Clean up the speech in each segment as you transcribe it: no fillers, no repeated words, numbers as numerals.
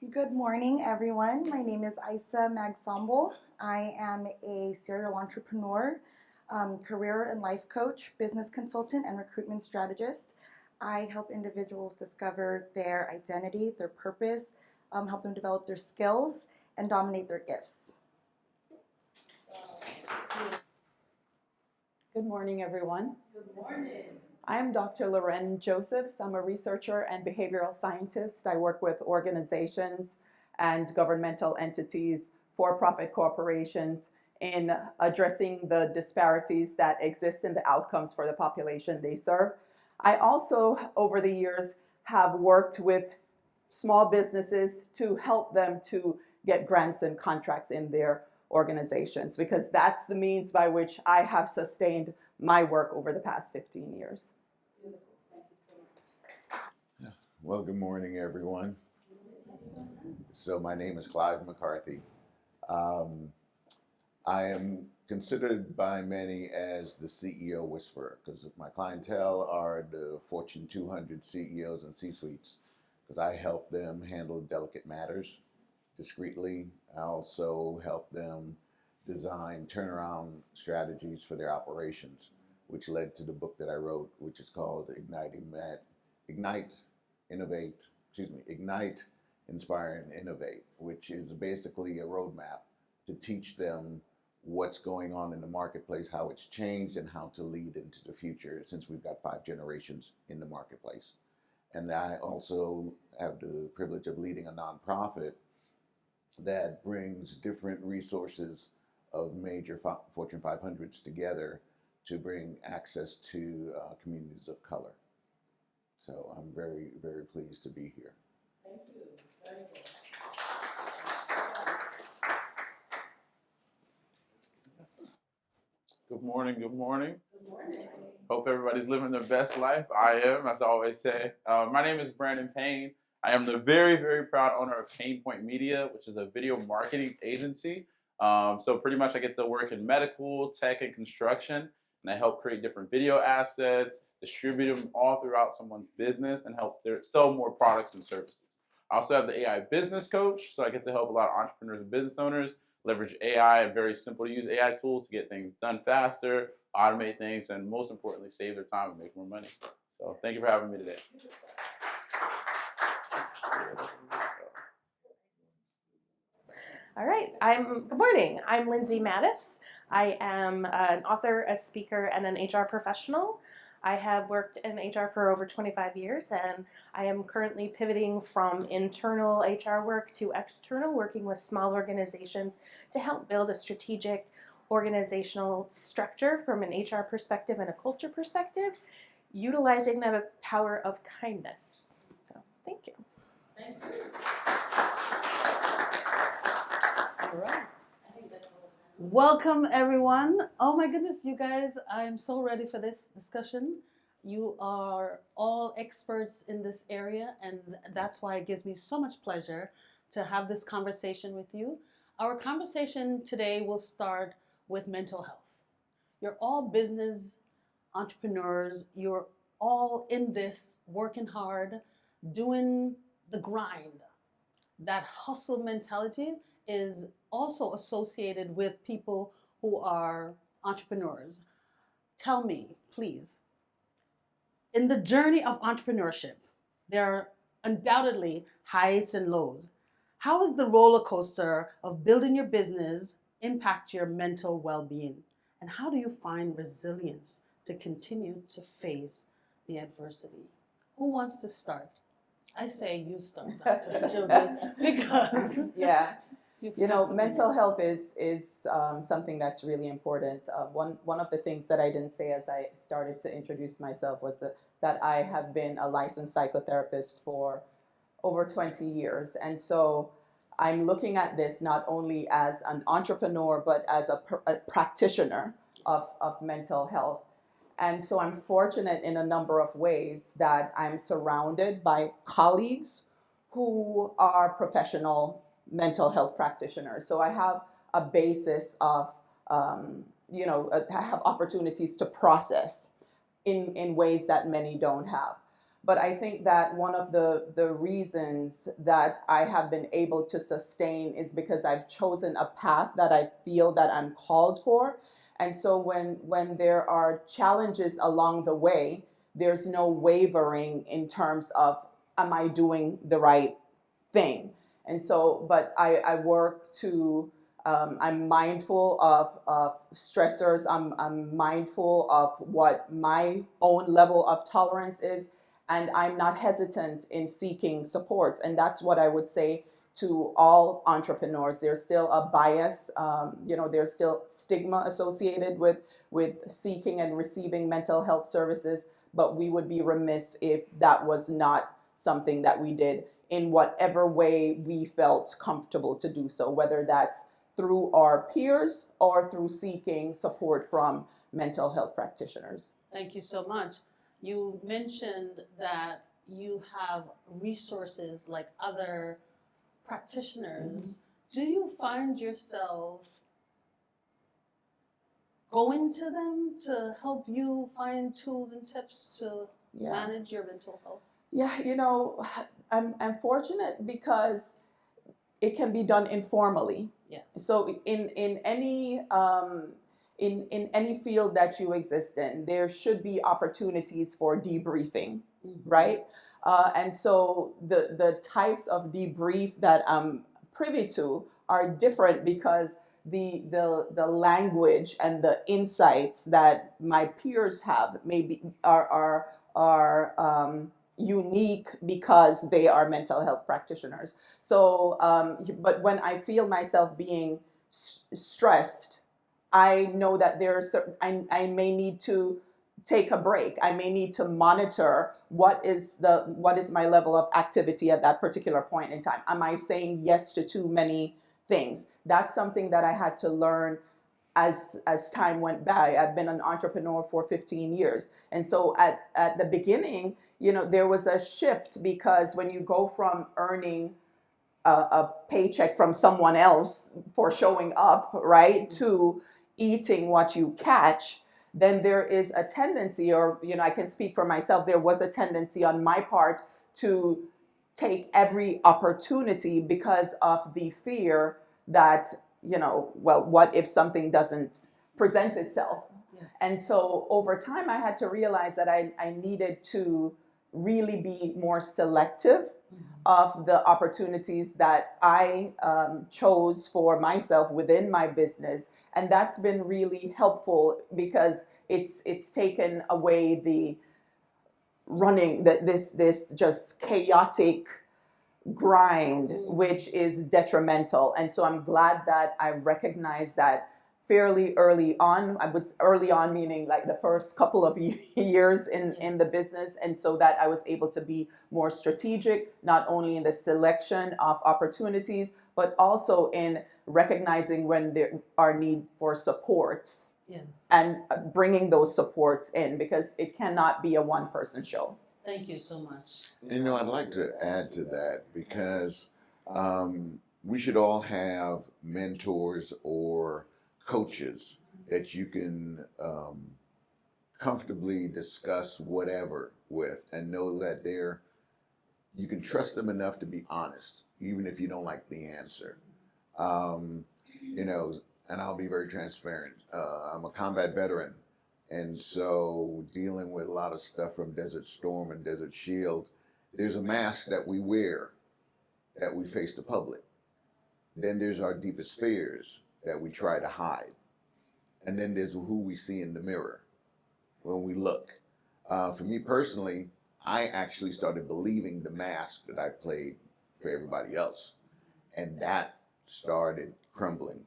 Good morning, everyone. My name is Isa Magsambol. I am a serial entrepreneur, career and life coach, business consultant, and recruitment strategist. I help individuals discover their identity, their purpose, help them develop their skills, and dominate their gifts. Good morning, everyone. Good morning. I'm Dr. Loren Josephs. I'm a researcher and behavioral scientist. I work with organizations and governmental entities, for-profit corporations, in addressing the disparities that exist in the outcomes for the population they serve. I also, over the years, have worked with small businesses to help them to get grants and contracts in their organizations, because that's the means by which I have sustained my work over the past 15 years. Beautiful. Thank you so much. Well, good morning, everyone. So my name is Clive McCarthy. I am considered by many as the CEO whisperer because my clientele are the Fortune 200 CEOs and C-suites because I help them handle delicate matters discreetly. I also help them design turnaround strategies for their operations, which led to the book that I wrote, which is called Ignite, Inspire, and Innovate, which is basically a roadmap to teach them what's going on in the marketplace, how it's changed, and how to lead into the future since we've got 5 generations in the marketplace. And I also have the privilege of leading a nonprofit that brings different resources of major Fortune 500s together to bring access to communities of color. So I'm very, very pleased to be here. Thank you. Very good. Good morning, good morning. Good morning. Hope everybody's living their best life. I am, as I always say. My name is Brandon Payne. I am the very, very proud owner of Pain Point Media, which is a video marketing agency. So pretty much I get to work in medical, tech, and construction, and I help create different video assets, distribute them all throughout someone's business, and help sell more products and services. I also have the AI business coach, so I get to help a lot of entrepreneurs and business owners leverage AI and very simple to use AI tools to get things done faster, automate things, and most importantly, save their time and make more money. So thank you for having me today. All right. Good morning. I'm Lindsay Mattis. I am an author, a speaker, and an HR professional. I have worked in HR for over 25 years, and I am currently pivoting from internal HR work to external, working with small organizations to help build a strategic organizational structure from an HR perspective and a culture perspective, utilizing the power of kindness. So, thank you. Thank you. All right. I think that's all. Welcome, everyone. Oh my goodness, you guys, I'm so ready for this discussion. You are all experts in this area, and that's why it gives me so much pleasure to have this conversation with you. Our conversation today will start with mental health. You're all business entrepreneurs. You're all in this, working hard, doing the grind. That hustle mentality is also associated with people who are entrepreneurs. Tell me, please, in the journey of entrepreneurship, there are undoubtedly highs and lows. How does the roller coaster of building your business impact your mental well-being? And how do you find resilience to continue to face the adversity? Who wants to start? I say you start, Dr. Joseph, because Yeah. you've You said know, so mental many. health is something that's really important. One of the things that I didn't say as I started to introduce myself was that I have been a licensed psychotherapist for over 20 years. And so I'm looking at this not only as an entrepreneur, but as a practitioner of mental health. And so I'm fortunate in a number of ways that I'm surrounded by colleagues who are professional mental health practitioners. So I have a basis of, I have opportunities to process in ways that many don't have. But I think that one of the reasons that I have been able to sustain is because I've chosen a path that I feel that I'm called for. And so when there are challenges along the way, there's no wavering in terms of, am I doing the right thing? And so, but I work to, I'm mindful of stressors. I'm mindful of what my own level of tolerance is, and I'm not hesitant in seeking supports. And that's what I would say to all entrepreneurs. There's still a bias, there's still stigma associated with seeking and receiving mental health services, but we would be remiss if that was not something that we did in whatever way we felt comfortable to do so, whether that's through our peers or through seeking support from mental health practitioners. Thank you so much. You mentioned that you have resources like other practitioners. Do you find yourself going to them to help you find tools and tips to manage your mental health? Yeah, I'm fortunate because it can be done informally. Yes. So in any in any field that you exist in, there should be opportunities for debriefing, right? And so the types of debrief that I'm privy to are different because the language and the insights that my peers have maybe are unique because they are mental health practitioners. So, but when I feel myself being stressed, I know that there are certain, I may need to take a break. I may need to monitor what is my level of activity at that particular point in time. Am I saying yes to too many things? That's something that I had to learn as time went by. I've been an entrepreneur for 15 years. And so at the beginning, there was a shift because when you go from earning a paycheck from someone else for showing up, right, to eating what you catch, then there is a tendency, or, I can speak for myself, there was a tendency on my part to take every opportunity because of the fear that, well, what if something doesn't present itself? Yes. And so over time, I had to realize that I needed to really be more selective of the opportunities that I chose for myself within my business. And that's been really helpful because it's taken away the running, this just chaotic grind, which is detrimental. And so I'm glad that I recognized that fairly early on. I was early on, meaning like the first couple of years in the business. And so that I was able to be more strategic, not only in the selection of opportunities, but also in recognizing when there are need for supports. Yes. And bringing those supports in, because it cannot be a one-person show. Thank you so much. I'd like to add to that because we should all have mentors or coaches that you can comfortably discuss whatever with and know that you can trust them enough to be honest, even if you don't like the answer. And I'll be very transparent. I'm a combat veteran. And so dealing with a lot of stuff from Desert Storm and Desert Shield, there's a mask that we wear that we face the public. Then there's our deepest fears that we try to hide. And then there's who we see in the mirror when we look. For me personally, I actually started believing the mask that I played for everybody else. And that started crumbling.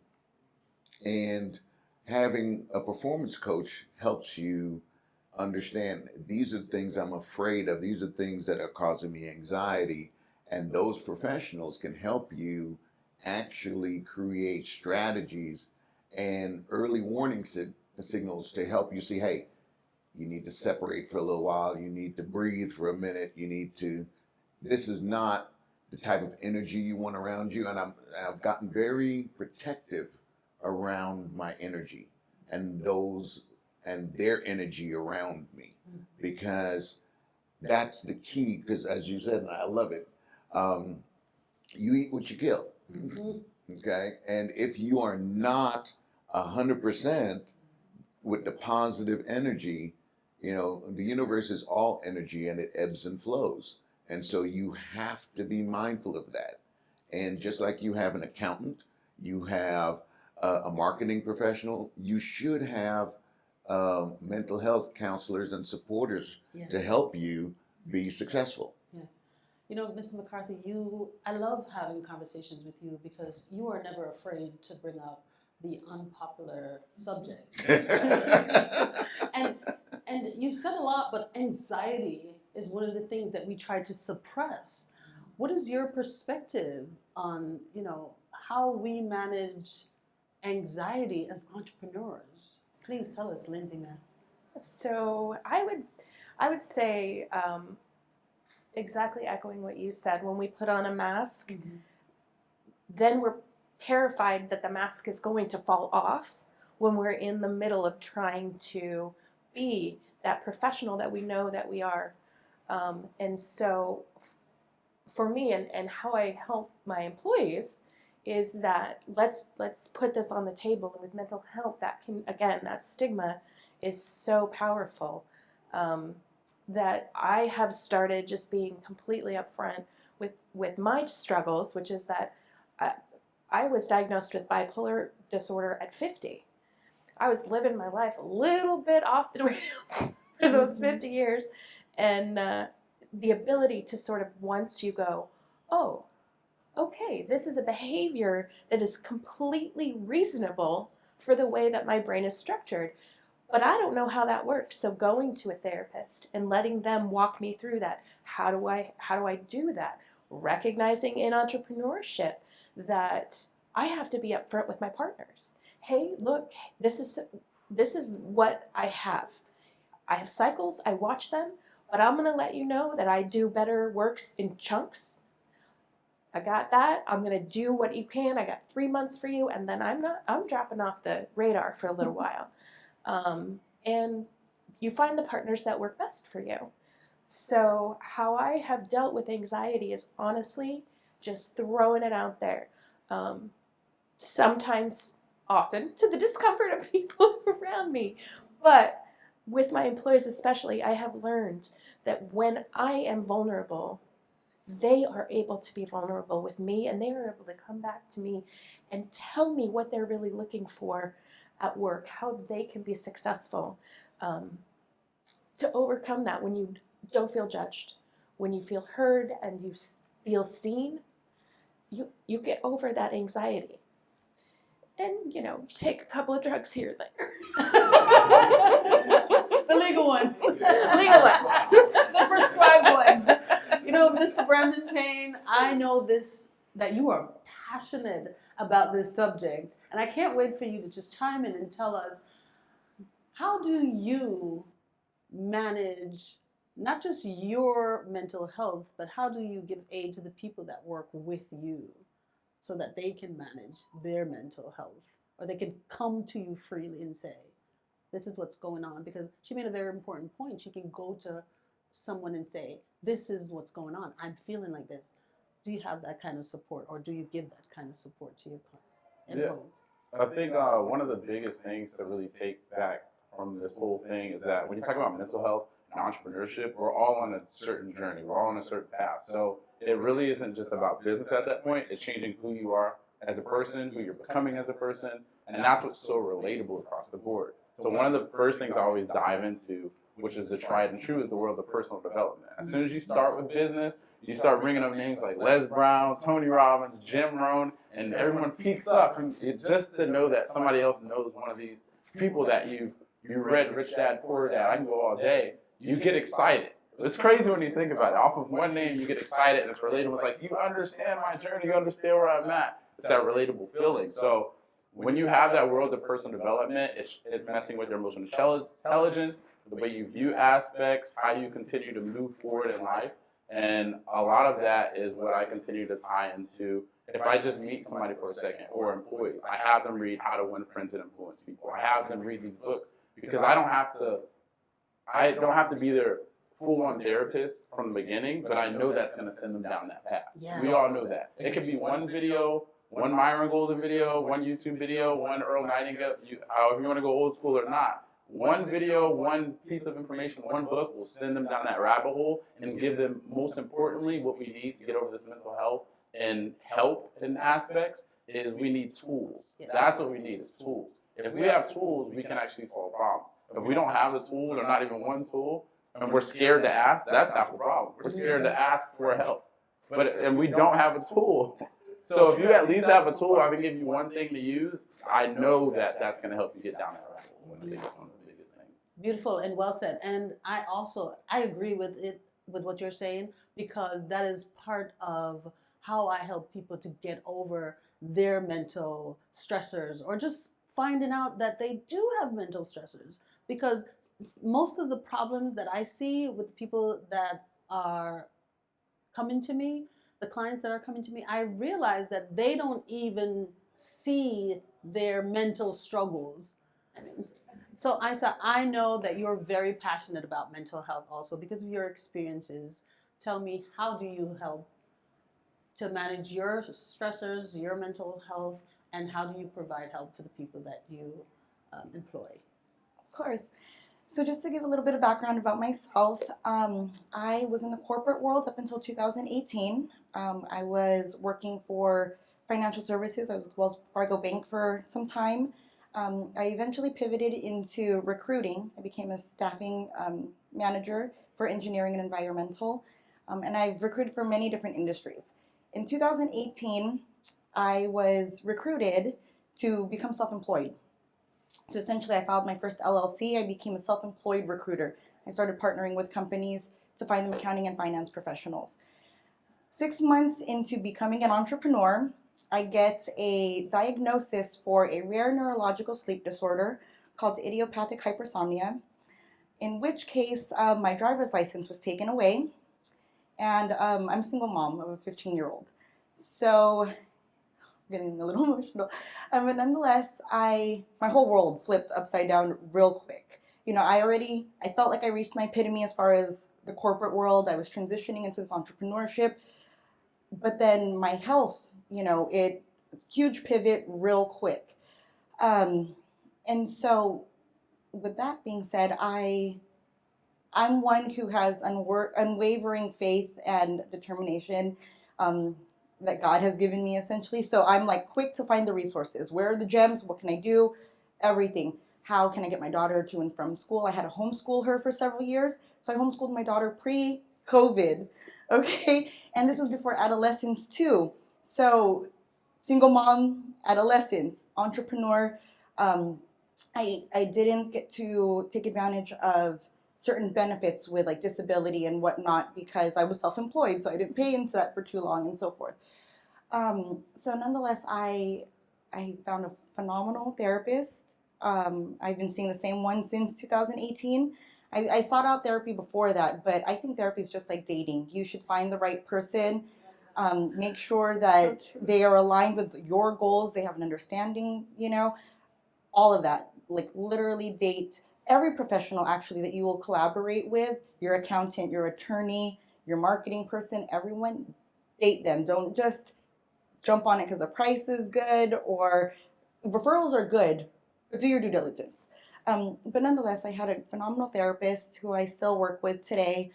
And having a performance coach helps you understand these are things I'm afraid of. These are things that are causing me anxiety. And those professionals can help you actually create strategies and early warning signals to help you see, hey, you need to separate for a little while. You need to breathe for a minute. This is not the type of energy you want around you. And I've gotten very protective around my energy and their energy around me, because That's the key, because as you said, and I love it, you eat what you kill. Okay, and if you are not 100% with the positive energy, you know, the universe is all energy and it ebbs and flows. And so you have to be mindful of that. And just like you have an accountant, you have a marketing professional, you should have mental health counselors and supporters Yes. to help you be successful. Yes. You know, Mr. McCarthy, I love having conversations with you because you are never afraid to bring up the unpopular subject. And you've said a lot, but anxiety is one of the things that we try to suppress. What is your perspective on, you know, how we manage anxiety as entrepreneurs? Please tell us, Lindsay Max. So I would say exactly echoing what you said. When we put on a mask, then we're terrified that the mask is going to fall off when we're in the middle of trying to be that professional that we know that we are. And so for me and how I help my employees is that let's put this on the table. And with mental health, that stigma is so powerful. That I have started just being completely upfront with my struggles, which is that I was diagnosed with bipolar disorder at 50. I was living my life a little bit off the rails for those 50 years. And the ability to sort of, once you go, oh, okay, this is a behavior that is completely reasonable for the way that my brain is structured. But I don't know how that works. So going to a therapist and letting them walk me through that. How do I do that? Recognizing in entrepreneurship that I have to be upfront with my partners. Hey, look, this is what I have. I have cycles, I watch them, but I'm going to let you know that I do better works in chunks. I got that. I'm going to do what you can. I got 3 months for you, and then I'm dropping off the radar for a little while. And you find the partners that work best for you. So how I have dealt with anxiety is honestly just throwing it out there. Sometimes, often, to the discomfort of people around me. But with my employees especially, I have learned that when I am vulnerable, they are able to be vulnerable with me, and they are able to come back to me and tell me what they're really looking for at work, how they can be successful, to overcome that. When you don't feel judged, when you feel heard and you feel seen, you get over that anxiety. And, you take a couple of drugs here and there. The legal ones. Legal ones. The prescribed ones. Mr. Brandon Payne, I know that you are passionate about this subject, and I can't wait for you to just chime in and tell us, how do you manage not just your mental health, but how do you give aid to the people that work with you so that they can manage their mental health, or they can come to you freely and say, this is what's going on? Because she made a very important point. She can go to someone and say, this is what's going on. I'm feeling like this. Do you have that kind of support, or do you give that kind of support to your employees? I think one of the biggest things to really take back from this whole thing is that when you talk about mental health and entrepreneurship, we're all on a certain journey. We're all on a certain path. So it really isn't just about business at that point. It's changing who you are as a person, who you're becoming as a person, and that's what's so relatable across the board. So one of the first things I always dive into, which is the tried and true, is the world of personal development. As soon as you start with business, you start bringing up names like Les Brown, Tony Robbins, Jim Rohn, and everyone peaks up. And just to know that somebody else knows one of these people that you read Rich Dad, Poor Dad, I can go all day, you get excited. It's crazy when you think about it. Off of one name, you get excited, and it's relatable. It's like, you understand my journey, you understand where I'm at. It's that relatable feeling. So when you have that world of personal development, it's messing with your emotional intelligence, the way you view aspects, how you continue to move forward in life. And a lot of that is what I continue to tie into. If I just meet somebody for a second, or employees, I have them read How to Win Friends and Influence People. I have them read these books because I don't have to be there full-on therapist from the beginning, but I know that's going to send them down that path. Yes. We all know that. It could be one video, one Myron Golden video, one YouTube video, one Earl Nightingale, however you want to go old school or not. One video, one piece of information, one book will send them down that rabbit hole and give them, most importantly, what we need to get over this mental health and help in aspects is we need tools. Yes. That's what we need is tools. If we have tools, we can actually solve problems. If we don't have the tools or not even one tool, and we're scared to ask, that's half the problem. We're scared to ask for help. And we don't have a tool. So if you at least have a tool, I can give you one thing to use, I know that that's going to help you get down that rabbit hole. One of the biggest things. Beautiful and well said. And I agree with what you're saying, because that is part of how I help people to get over their mental stressors, or just finding out that they do have mental stressors. Because most of the problems that I see with people that are coming to me, the clients that are coming to me, I realize that they don't even see their mental struggles. I mean, so Isa, I know that you're very passionate about mental health also because of your experiences. Tell me, how do you help to manage your stressors, your mental health, and how do you provide help for the people that you employ? Of course. So just to give a little bit of background about myself, I was in the corporate world up until 2018. I was working for financial services. I was with Wells Fargo Bank for some time. I eventually pivoted into recruiting. I became a staffing manager for engineering and environmental. And I've recruited for many different industries. In 2018, I was recruited to become self-employed. So essentially, I filed my first LLC. I became a self-employed recruiter. I started partnering with companies to find them accounting and finance professionals. 6 months into becoming an entrepreneur, I get a diagnosis for a rare neurological sleep disorder called idiopathic hypersomnia, in which case my driver's license was taken away, and I'm a single mom of a 15-year-old. So getting a little emotional. But nonetheless, my whole world flipped upside down real quick. You know, I felt like I reached my epitome as far as the corporate world. I was transitioning into this entrepreneurship. But then my health, you know, huge pivot real quick. And so with that being said, I'm one who has unwavering faith and determination that God has given me, essentially. So I'm like quick to find the resources. Where are the gems? What can I do? Everything. How can I get my daughter to and from school? I had to homeschool her for several years. So I homeschooled my daughter pre-COVID, okay? And this was before adolescence too. So single mom, adolescence, entrepreneur. I didn't get to take advantage of certain benefits with like disability and whatnot because I was self-employed, so I didn't pay into that for too long and so forth. So nonetheless, I found a phenomenal therapist. I've been seeing the same one since 2018. I sought out therapy before that, but I think therapy is just like dating. You should find the right person. Make sure that they are aligned with your goals. They have an understanding, you know, all of that. Like literally date every professional actually that you will collaborate with, your accountant, your attorney, your marketing person, everyone, date them. Don't just jump on it because the price is good, or referrals are good, but do your due diligence. But nonetheless, I had a phenomenal therapist who I still work with today.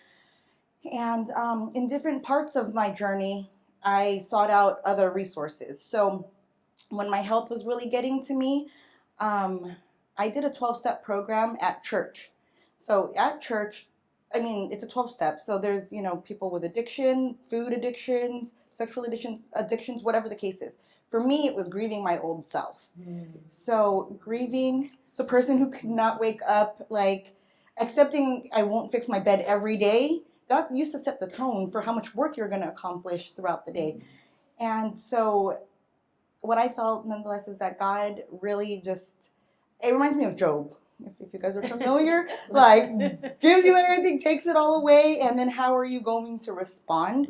And in different parts of my journey, I sought out other resources. So when my health was really getting to me, I did a 12-step program at church. So at church, I mean, it's a 12-step. So there's, you know, people with addiction, food addictions, sexual addictions, whatever the case is. For me, it was grieving my old self. So grieving the person who could not wake up, like accepting I won't fix my bed every day. That used to set the tone for how much work you're going to accomplish throughout the day. And so what I felt nonetheless is that God really just, it reminds me of Job. If you guys are familiar, like gives you everything, takes it all away, and then how are you going to respond?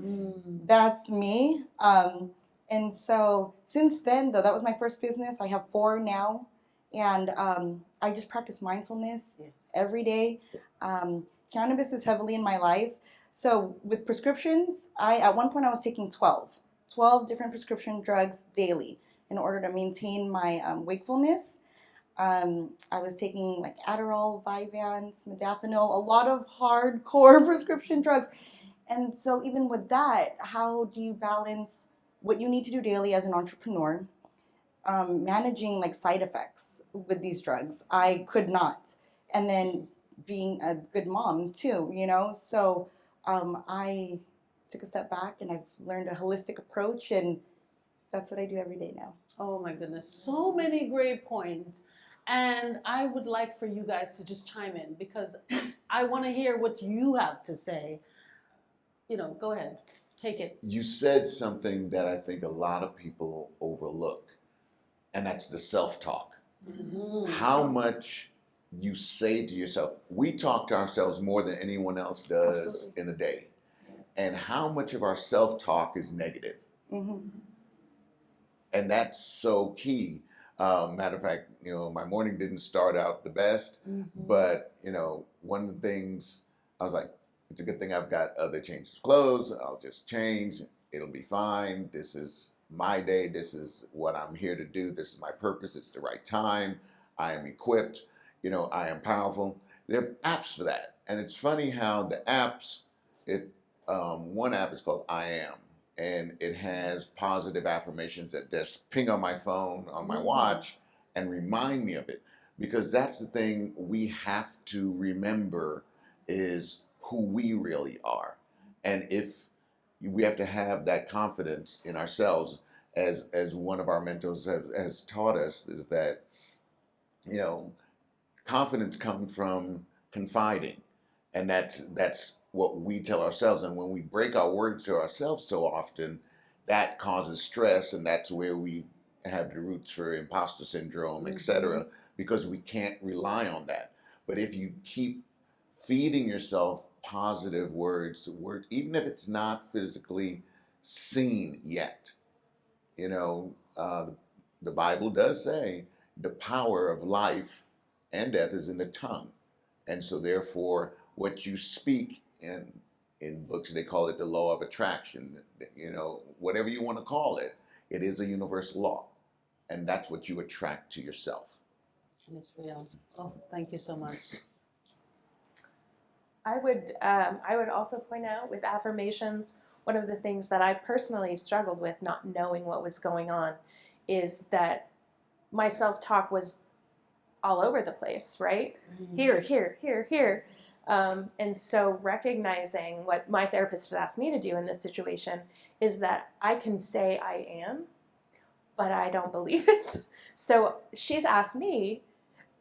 That's me. And so since then, though, that was my first business. I have 4 now, and I just practice mindfulness every day. cannabis is heavily in my life. So with prescriptions, at one point I was taking 12 different prescription drugs daily in order to maintain my wakefulness. I was taking like Adderall, Vyvanse, modafinil, a lot of hardcore prescription drugs. And so even with that, how do you balance what you need to do daily as an entrepreneur, managing like side effects with these drugs? I could not. And then being a good mom too, you know? So I took a step back and I've learned a holistic approach, and that's what I do every day now. Oh my goodness, so many great points. And I would like for you guys to just chime in because I want to hear what you have to say. Go ahead, take it. You said something that I think a lot of people overlook, and that's the self-talk. Mm-hmm. How much you say to yourself. We talk to ourselves more than anyone else does Absolutely. in a day. And how much of our self-talk is negative. Mm-hmm. And that's so key. Matter of fact, my morning didn't start out the best, but one of the things I was like, it's a good thing I've got other changes of clothes. I'll just change. It'll be fine. This is my day. This is what I'm here to do. This is my purpose. It's the right time. I am equipped. I am powerful. There are apps for that. And it's funny how the apps, one app is called I Am. And it has positive affirmations that just ping on my phone, on my watch, and remind me of it. Because that's the thing we have to remember is who we really are. And if we have to have that confidence in ourselves, as one of our mentors has taught us, is that, confidence comes from confiding. And that's what we tell ourselves. And when we break our words to ourselves so often, that causes stress, and that's where we have the roots for imposter syndrome, etc., because we can't rely on that. But if you keep feeding yourself positive words, even if it's not physically seen yet, the Bible does say the power of life and death is in the tongue. And so therefore, what you speak in books, they call it the law of attraction, whatever you want to call it, it is a universal law. And that's what you attract to yourself. And it's real. Oh, thank you so much. I would also point out with affirmations, one of the things that I personally struggled with, not knowing what was going on, is that my self-talk was all over the place, right? Here, here, here, here. And so recognizing what my therapist has asked me to do in this situation is that I can say I am, but I don't believe it. So she's asked me,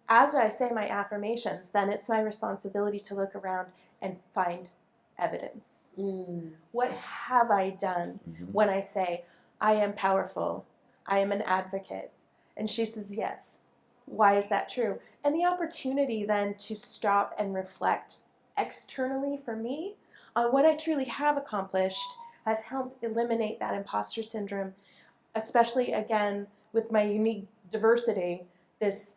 as I say my affirmations, then it's my responsibility to look around and find evidence. What have I done when I say, I am powerful, I am an advocate? And she says, yes. Why is that true? And the opportunity then to stop and reflect externally for me on what I truly have accomplished has helped eliminate that imposter syndrome, especially again with my unique diversity, this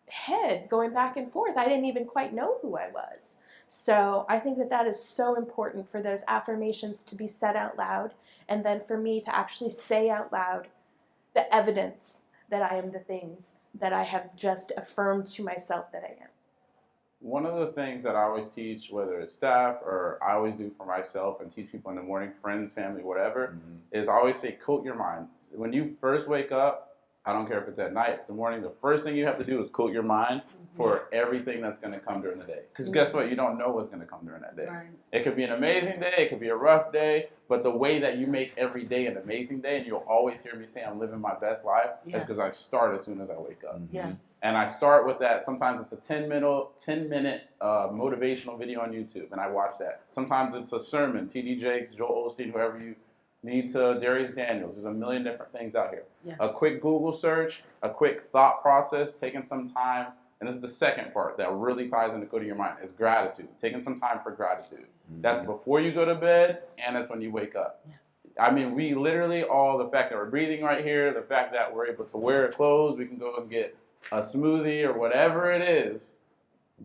head going back and forth. I didn't even quite know who I was. So I think that is so important for those affirmations to be said out loud, and then for me to actually say out loud the evidence that I am the things that I have just affirmed to myself that I am. One of the things that I always teach, whether it's staff or I always do for myself and teach people in the morning, friends, family, whatever, is I always say, coat your mind. When you first wake up, I don't care if it's at night, if it's in the morning, the first thing you have to do is coat your mind for everything that's going to come during the day. Because guess what? You don't know what's going to come during that day. Right. It could be an amazing day, it could be a rough day, but the way that you make every day an amazing day, and you'll always hear me say I'm living my best life, is because I start as soon as I wake up. Yes. And I start with that. Sometimes it's a 10-minute motivational video on YouTube, and I watch that. Sometimes it's a sermon, T.D. Jakes, Joel Osteen, whoever you need to, Darius Daniels. There's a million different things out here. Yes. A quick Google search, a quick thought process, taking some time. And this is the second part that really ties into coating your mind, is gratitude. Taking some time for gratitude. That's before you go to bed, and that's when you wake up. Yes. I mean, we literally, the fact that we're breathing right here, the fact that we're able to wear clothes, we can go and get a smoothie or whatever it is,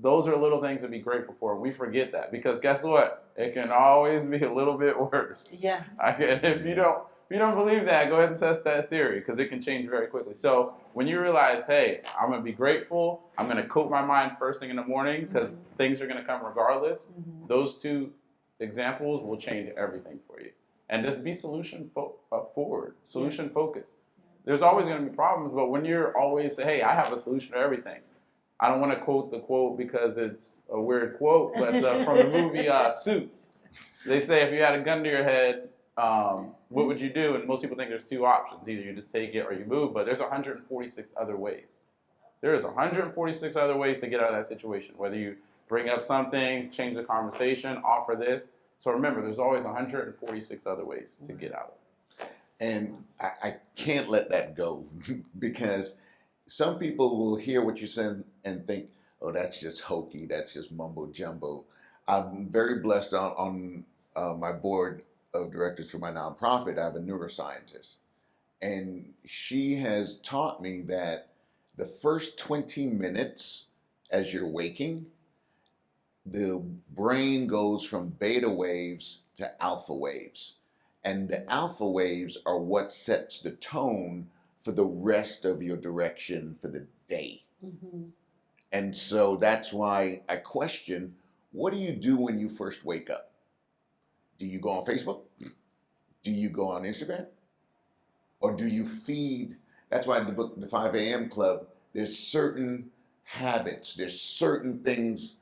Those are little things to be grateful for. We forget that because guess what? It can always be a little bit worse. Yes. If you don't believe that, go ahead and test that theory because it can change very quickly. So when you realize, hey, I'm gonna be grateful. I'm gonna coat my mind first thing in the morning because things are gonna come regardless. Those two examples will change everything for you. And just be forward, solution focused. There's always going to be problems, but when you're always say, hey, I have a solution to everything. I don't want to quote the quote because it's a weird quote, but from the movie Suits, they say if you had a gun to your head, what would you do? And most people think there's two options. Either you just take it or you move, but there's 146 other ways. There is 146 other ways to get out of that situation, whether you bring up something, change the conversation, offer this. So remember, there's always 146 other ways to get out of it. And I can't let that go because some people will hear what you said and think, oh, that's just hokey, that's just mumbo jumbo. I'm very blessed on my board of directors for my nonprofit. I have a neuroscientist, and she has taught me that the first 20 minutes as you're waking, the brain goes from beta waves to alpha waves. And the alpha waves are what sets the tone for the rest of your direction for the day. And so that's why I question, what do you do when you first wake up? Do you go on Facebook? Do you go on Instagram? Or do you feed? That's why in the book, The 5 a.m. Club, there's certain habits, there's certain things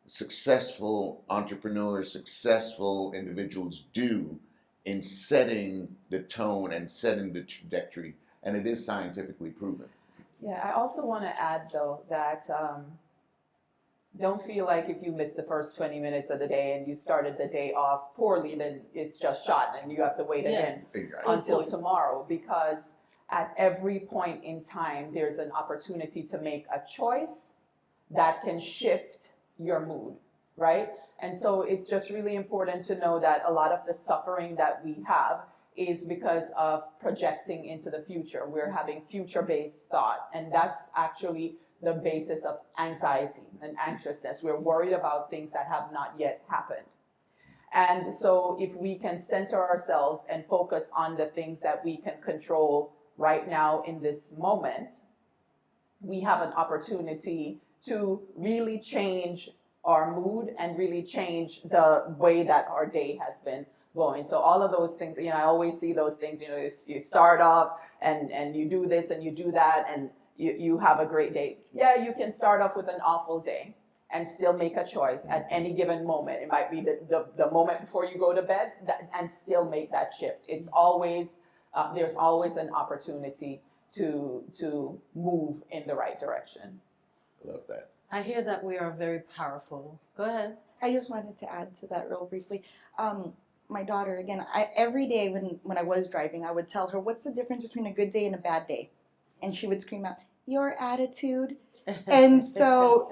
successful entrepreneurs, successful individuals do in setting the tone and setting the trajectory, and it is scientifically proven. Yeah, I also want to add though that don't feel like if you miss the first 20 minutes of the day and you started the day off poorly, then it's just shot and you have to wait again until tomorrow, because at every point in time there's an opportunity to make a choice that can shift your mood, right? And so it's just really important to know that a lot of the suffering that we have is because of projecting into the future. We're having future-based thought, and that's actually the basis of anxiety and anxiousness. We're worried about things that have not yet happened. And so if we can center ourselves and focus on the things that we can control right now in this moment, we have an opportunity to really change our mood and really change the way that our day has been going. So all of those things, I always see those things, you start off and you do this and you do that and you have a great day. Yeah, you can start off with an awful day and still make a choice at any given moment. It might be the moment before you go to bed and still make that shift. It's always, there's always an opportunity to move in the right direction. I love that. I hear that we are very powerful. Go ahead. I just wanted to add to that real briefly. My daughter, again, every day when I was driving, I would tell her, what's the difference between a good day and a bad day? And she would scream out, your attitude. And so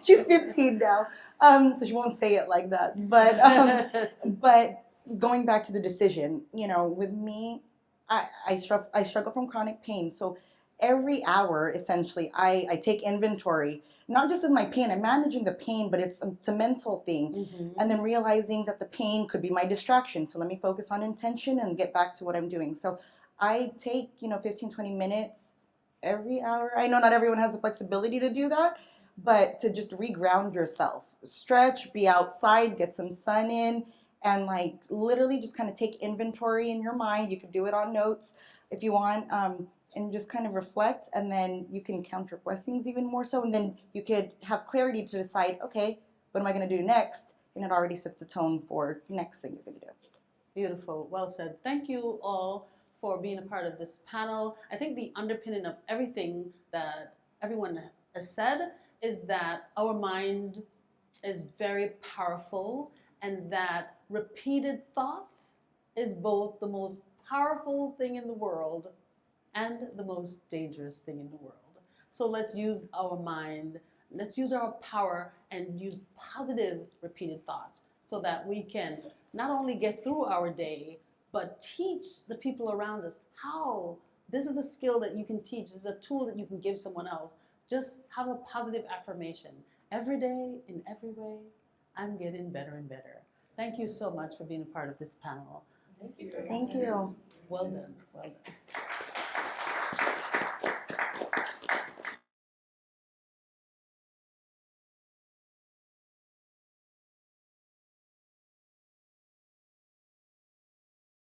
she's 15 now, so she won't say it like that. But going back to the decision, with me, I struggle from chronic pain. So every hour, essentially, I take inventory, not just of my pain. I'm managing the pain, but it's a mental thing. And then realizing that the pain could be my distraction. So let me focus on intention and get back to what I'm doing. So I take, 15, 20 minutes every hour. I know not everyone has the flexibility to do that, but to just reground yourself, stretch, be outside, get some sun in, and literally just kind of take inventory in your mind. You could do it on notes if you want. And just kind of reflect, and then you can count your blessings even more so, and then you could have clarity to decide, okay, what am I going to do next? And it already sets the tone for the next thing you're going to do. Beautiful. Well said. Thank you all for being a part of this panel. I think the underpinning of everything that everyone has said is that our mind is very powerful, and that repeated thoughts is both the most powerful thing in the world and the most dangerous thing in the world. So let's use our mind, let's use our power and use positive repeated thoughts so that we can not only get through our day, but teach the people around us how. This is a skill that you can teach. This is a tool that you can give someone else Just have a positive affirmation. Every day, in every way, I'm getting better and better. Thank you so much for being a part of this panel. Thank you. Thank you. Well done, well done.